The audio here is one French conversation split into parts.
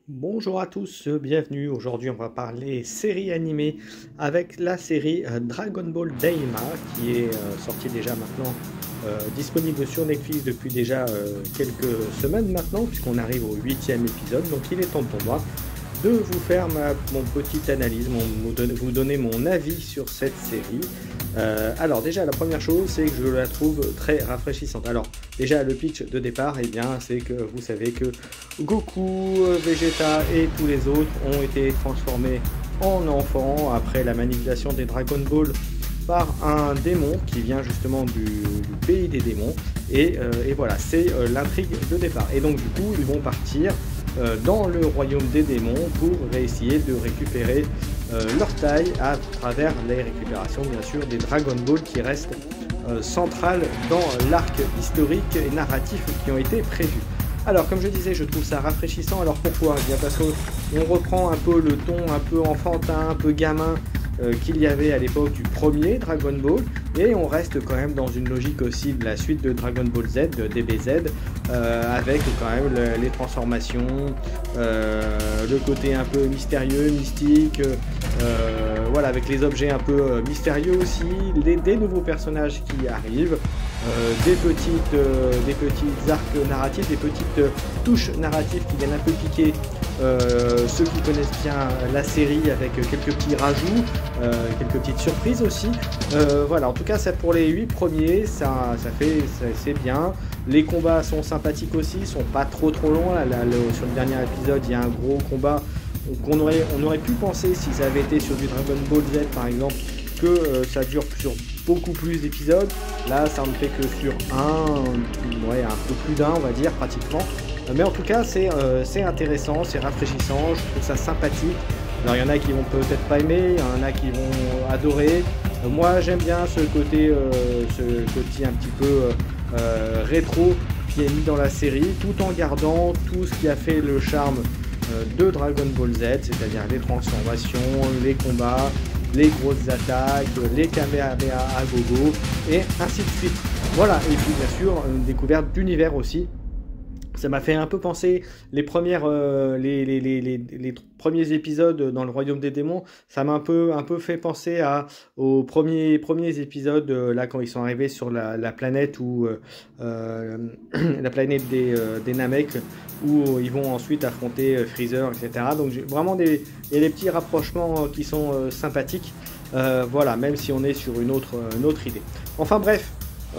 Bonjour à tous, bienvenue. Aujourd'hui, on va parler série animée avec la série Dragon Ball Daima qui est sortie déjà maintenant, disponible sur Netflix depuis déjà quelques semaines maintenant, puisqu'on arrive au 8e épisode. Donc, il est temps pour moi de vous faire mon petite analyse, vous donner mon avis sur cette série. Alors déjà, la première chose, c'est que je la trouve très rafraîchissante. Alors déjà, le pitch de départ, eh bien, c'est que vous savez que Goku, Vegeta et tous les autres ont été transformés en enfants après la manipulation des Dragon Ball par un démon qui vient justement du pays des démons. Et voilà, c'est l'intrigue de départ. Et donc du coup, ils vont partir dans le royaume des démons pour essayer de récupérer leur taille à travers les récupérations bien sûr des Dragon Ball qui restent centrales dans l'arc historique et narratif qui ont été prévus. Alors comme je disais, je trouve ça rafraîchissant. Alors pourquoi? Eh bien parce qu'on reprend un peu le ton un peu enfantin, un peu gamin qu'il y avait à l'époque du premier Dragon Ball, et on reste quand même dans une logique aussi de la suite de Dragon Ball Z, de DBZ, avec quand même les transformations, le côté un peu mystérieux, mystique, voilà, avec les objets un peu mystérieux aussi, des nouveaux personnages qui arrivent, des petits arcs narratifs, des petites touches narratives qui viennent un peu piquer ceux qui connaissent bien la série avec quelques petits rajouts, quelques petites surprises aussi. Voilà, en tout cas, ça pour les 8 premiers, c'est bien. Les combats sont sympathiques aussi, ils sont pas trop longs. Sur le dernier épisode, il y a un gros combat qu'on aurait pu penser s'ils avaient été sur du Dragon Ball Z par exemple, que ça dure sur beaucoup plus d'épisodes. Là, ça ne fait que sur un peu plus d'un, on va dire, pratiquement. Mais en tout cas, c'est intéressant, c'est rafraîchissant, je trouve ça sympathique. Alors, il y en a qui vont peut-être pas aimer, il y en a qui vont adorer. Moi, j'aime bien ce côté un petit peu rétro qui est mis dans la série, tout en gardant tout ce qui a fait le charme de Dragon Ball Z, c'est-à-dire les transformations, les combats, les grosses attaques, les Kamehameha à gogo, et ainsi de suite. Voilà, et puis bien sûr, une découverte d'univers aussi. Ça m'a fait un peu penser les premiers épisodes dans le Royaume des Démons. Ça m'a un peu fait penser aux premiers épisodes, là quand ils sont arrivés sur la planète la planète des Namek, où ils vont ensuite affronter Freezer, etc. Donc vraiment il y a des petits rapprochements qui sont sympathiques. Voilà, même si on est sur une autre idée. Enfin bref.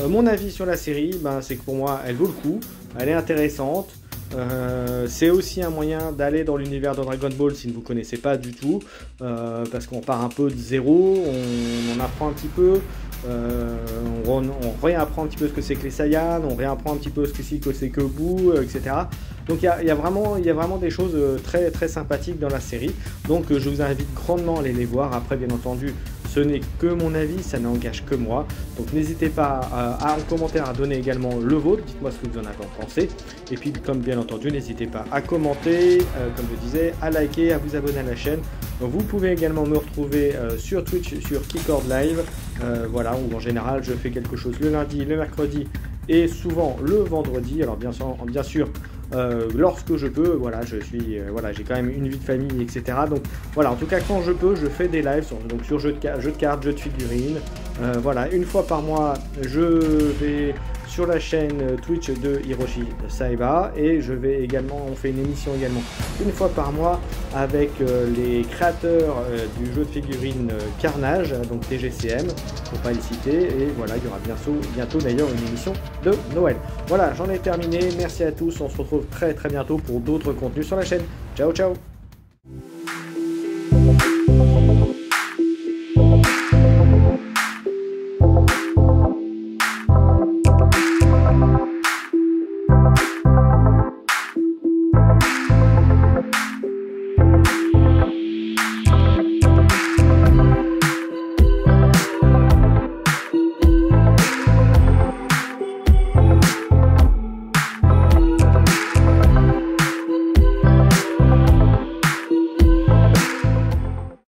Mon avis sur la série, c'est que pour moi, elle vaut le coup, elle est intéressante. C'est aussi un moyen d'aller dans l'univers de Dragon Ball si vous ne connaissez pas du tout, parce qu'on part un peu de zéro, on en apprend un petit peu, on réapprend un petit peu ce que c'est que les Saiyans, on réapprend un petit peu ce que c'est que Boo, etc. Donc il y a vraiment des choses très, très sympathiques dans la série. Donc je vous invite grandement à aller les voir. Après, bien entendu, ce n'est que mon avis, ça n'engage que moi. Donc n'hésitez pas en commentaire à donner également le vôtre, dites-moi ce que vous en avez pensé. Et puis comme bien entendu, n'hésitez pas à commenter, comme je disais, à liker, à vous abonner à la chaîne. Donc vous pouvez également me retrouver sur Twitch, sur Keycord Live, voilà, où en général je fais quelque chose le lundi, le mercredi et souvent le vendredi. Alors bien sûr lorsque je peux, voilà, j'ai quand même une vie de famille, etc. Donc voilà, en tout cas quand je peux, je fais des lives sur jeux de cartes, jeux de figurines. Voilà, une fois par mois, je vais sur la chaîne Twitch de Hiroshi Saiba, et on fait une émission également une fois par mois avec les créateurs du jeu de figurines Carnage, donc TGCM, pour pas les citer. Et voilà, il y aura bientôt d'ailleurs une émission de Noël. Voilà, j'en ai terminé, merci à tous, on se retrouve très très bientôt pour d'autres contenus sur la chaîne. Ciao ciao.